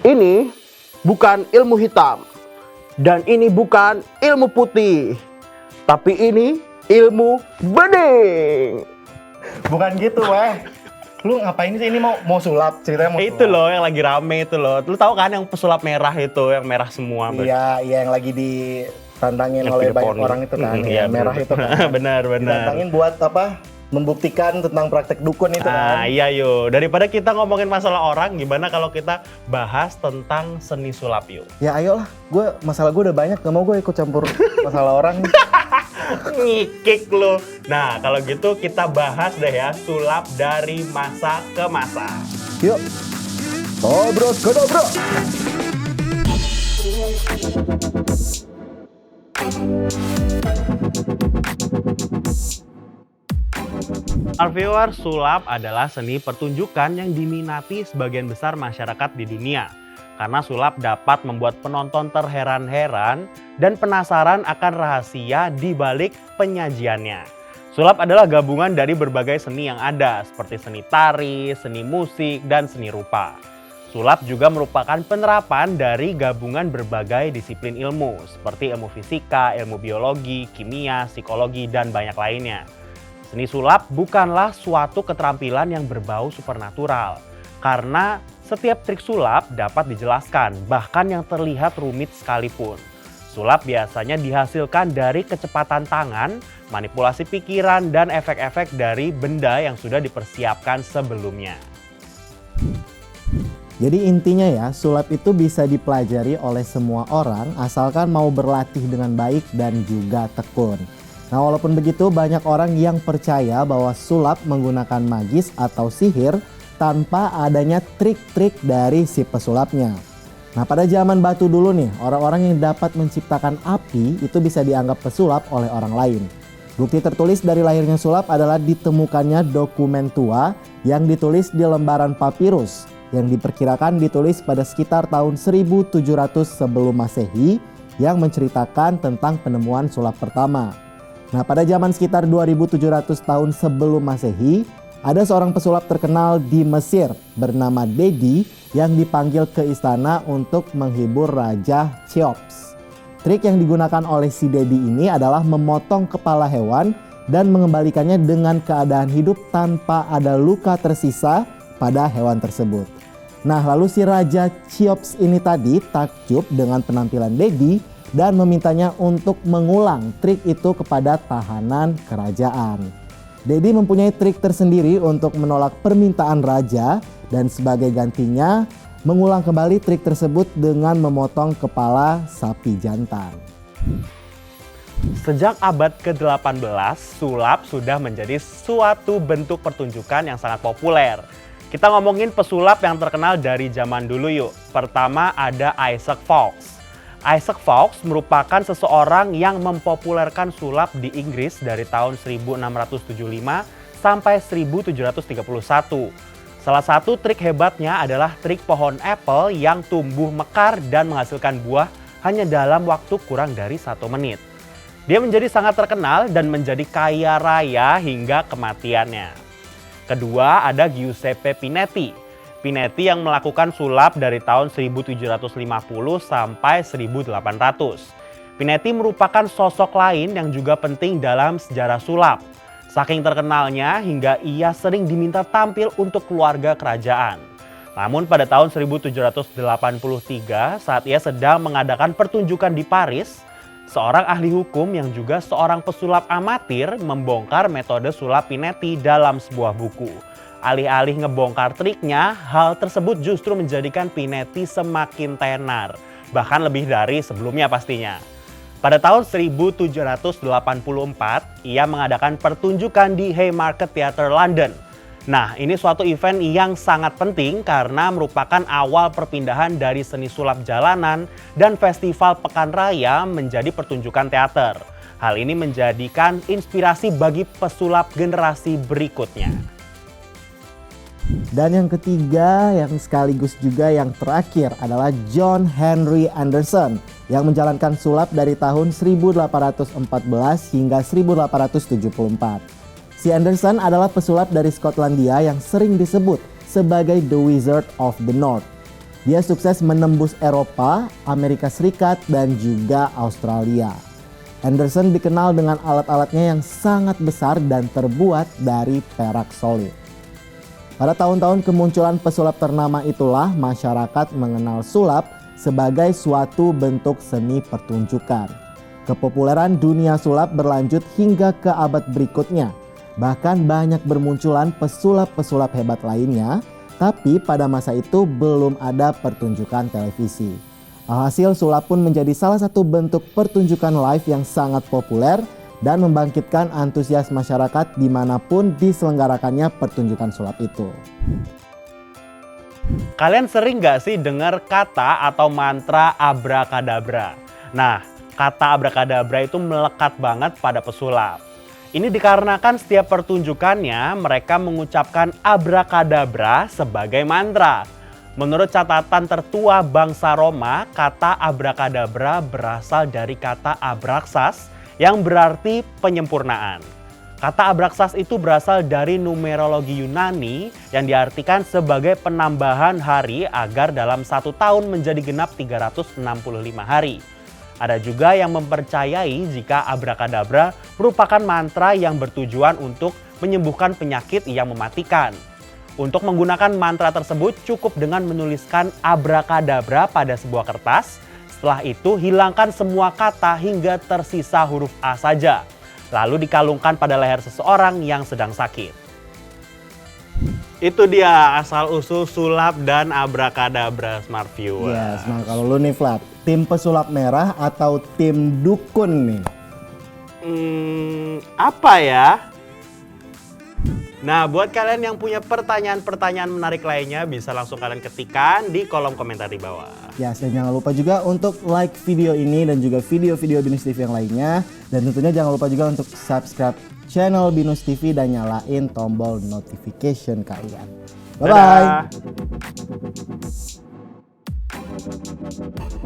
Ini bukan ilmu hitam. Dan ini bukan ilmu putih. Tapi ini ilmu bening. Bukan gitu, weh. Lu ngapain sih ini mau sulap? Ceritanya mau sulap. Itu loh yang lagi rame itu loh. Lu tahu kan yang pesulap merah itu, yang merah semua. Iya, yang lagi ditantangin Yang oleh video banyak porno. orang itu kan, Iya, yang merah bener. itu kan. Benar. Ditantangin buat apa? Membuktikan tentang praktek dukun itu kan. Iya yuk, daripada kita ngomongin masalah orang, gimana kalau kita bahas tentang seni sulap yuk? Ya ayolah, masalah gue udah banyak, gak mau gue ikut campur masalah orang. Ngikik lu. Nah kalau gitu kita bahas deh ya, sulap dari masa ke masa. Yuk, Abracadabra. Viewer, sulap adalah seni pertunjukan yang diminati sebagian besar masyarakat di dunia. Karena sulap dapat membuat penonton terheran-heran dan penasaran akan rahasia di balik penyajiannya. Sulap adalah gabungan dari berbagai seni yang ada, seperti seni tari, seni musik, dan seni rupa. Sulap juga merupakan penerapan dari gabungan berbagai disiplin ilmu, seperti ilmu fisika, ilmu biologi, kimia, psikologi, dan banyak lainnya. Seni sulap bukanlah suatu keterampilan yang berbau supernatural, karena setiap trik sulap dapat dijelaskan, bahkan yang terlihat rumit sekalipun. Sulap biasanya dihasilkan dari kecepatan tangan, manipulasi pikiran, dan efek-efek dari benda yang sudah dipersiapkan sebelumnya. Jadi intinya ya, sulap itu bisa dipelajari oleh semua orang asalkan mau berlatih dengan baik dan juga tekun. Nah, walaupun begitu banyak orang yang percaya bahwa sulap menggunakan magis atau sihir tanpa adanya trik-trik dari si pesulapnya. Nah, pada zaman batu dulu nih, orang-orang yang dapat menciptakan api itu bisa dianggap pesulap oleh orang lain. Bukti tertulis dari lahirnya sulap adalah ditemukannya dokumen tua yang ditulis di lembaran papirus yang diperkirakan ditulis pada sekitar tahun 1700 sebelum Masehi yang menceritakan tentang penemuan sulap pertama. Nah, pada zaman sekitar 2700 tahun sebelum Masehi, ada seorang pesulap terkenal di Mesir bernama Dedi yang dipanggil ke istana untuk menghibur Raja Cheops. Trik yang digunakan oleh si Dedi ini adalah memotong kepala hewan dan mengembalikannya dengan keadaan hidup tanpa ada luka tersisa pada hewan tersebut. Nah, lalu si Raja Cheops ini tadi takjub dengan penampilan Dedi dan memintanya untuk mengulang trik itu kepada tahanan kerajaan. Dedi mempunyai trik tersendiri untuk menolak permintaan raja dan sebagai gantinya mengulang kembali trik tersebut dengan memotong kepala sapi jantan. Sejak abad ke-18, sulap sudah menjadi suatu bentuk pertunjukan yang sangat populer. Kita ngomongin pesulap yang terkenal dari zaman dulu yuk. Pertama ada Isaac Fox. Isaac Fox merupakan seseorang yang mempopulerkan sulap di Inggris dari tahun 1675 sampai 1731. Salah satu trik hebatnya adalah trik pohon apel yang tumbuh mekar dan menghasilkan buah hanya dalam waktu kurang dari 1 menit. Dia menjadi sangat terkenal dan menjadi kaya raya hingga kematiannya. Kedua ada Giuseppe Pinetti. Pinetti yang melakukan sulap dari tahun 1750 sampai 1800. Pinetti merupakan sosok lain yang juga penting dalam sejarah sulap. Saking terkenalnya hingga ia sering diminta tampil untuk keluarga kerajaan. Namun pada tahun 1783 saat ia sedang mengadakan pertunjukan di Paris, seorang ahli hukum yang juga seorang pesulap amatir membongkar metode sulap Pinetti dalam sebuah buku. Alih-alih ngebongkar triknya, hal tersebut justru menjadikan Pinetti semakin tenar, bahkan lebih dari sebelumnya pastinya. Pada tahun 1784, ia mengadakan pertunjukan di Haymarket Theatre London. Nah, ini suatu event yang sangat penting karena merupakan awal perpindahan dari seni sulap jalanan dan festival pekan raya menjadi pertunjukan teater. Hal ini menjadikan inspirasi bagi pesulap generasi berikutnya. Dan yang ketiga yang sekaligus juga yang terakhir adalah John Henry Anderson yang menjalankan sulap dari tahun 1814 hingga 1874. Si Anderson adalah pesulap dari Skotlandia yang sering disebut sebagai The Wizard of the North. Dia sukses menembus Eropa, Amerika Serikat, dan juga Australia. Anderson dikenal dengan alat-alatnya yang sangat besar dan terbuat dari perak solid. Pada tahun-tahun kemunculan pesulap ternama itulah masyarakat mengenal sulap sebagai suatu bentuk seni pertunjukan. Kepopuleran dunia sulap berlanjut hingga ke abad berikutnya. Bahkan banyak bermunculan pesulap-pesulap hebat lainnya, tapi pada masa itu belum ada pertunjukan televisi. Alhasil sulap pun menjadi salah satu bentuk pertunjukan live yang sangat populer dan membangkitkan antusias masyarakat dimanapun diselenggarakannya pertunjukan sulap itu. Kalian sering gak sih dengar kata atau mantra abrakadabra? Nah, kata abrakadabra itu melekat banget pada pesulap. Ini dikarenakan setiap pertunjukannya mereka mengucapkan abrakadabra sebagai mantra. Menurut catatan tertua bangsa Roma, kata abrakadabra berasal dari kata abraxas yang berarti penyempurnaan. Kata abraxas itu berasal dari numerologi Yunani yang diartikan sebagai penambahan hari agar dalam satu tahun menjadi genap 365 hari. Ada juga yang mempercayai jika abrakadabra merupakan mantra yang bertujuan untuk menyembuhkan penyakit yang mematikan. Untuk menggunakan mantra tersebut cukup dengan menuliskan abrakadabra pada sebuah kertas. Setelah itu hilangkan semua kata hingga tersisa huruf A saja. Lalu dikalungkan pada leher seseorang yang sedang sakit. Itu dia asal-usul sulap dan abrakadabra Smart Viewers. Yes, nah kalau lu nih Flat, tim pesulap merah atau tim dukun nih? Apa ya? Nah, buat kalian yang punya pertanyaan-pertanyaan menarik lainnya bisa langsung kalian ketikkan di kolom komentar di bawah. Yes, dan jangan lupa juga untuk like video ini dan juga video-video Binus TV yang lainnya. Dan tentunya jangan lupa juga untuk subscribe channel Binus TV dan nyalain tombol notification kalian. Bye-bye. Dadah.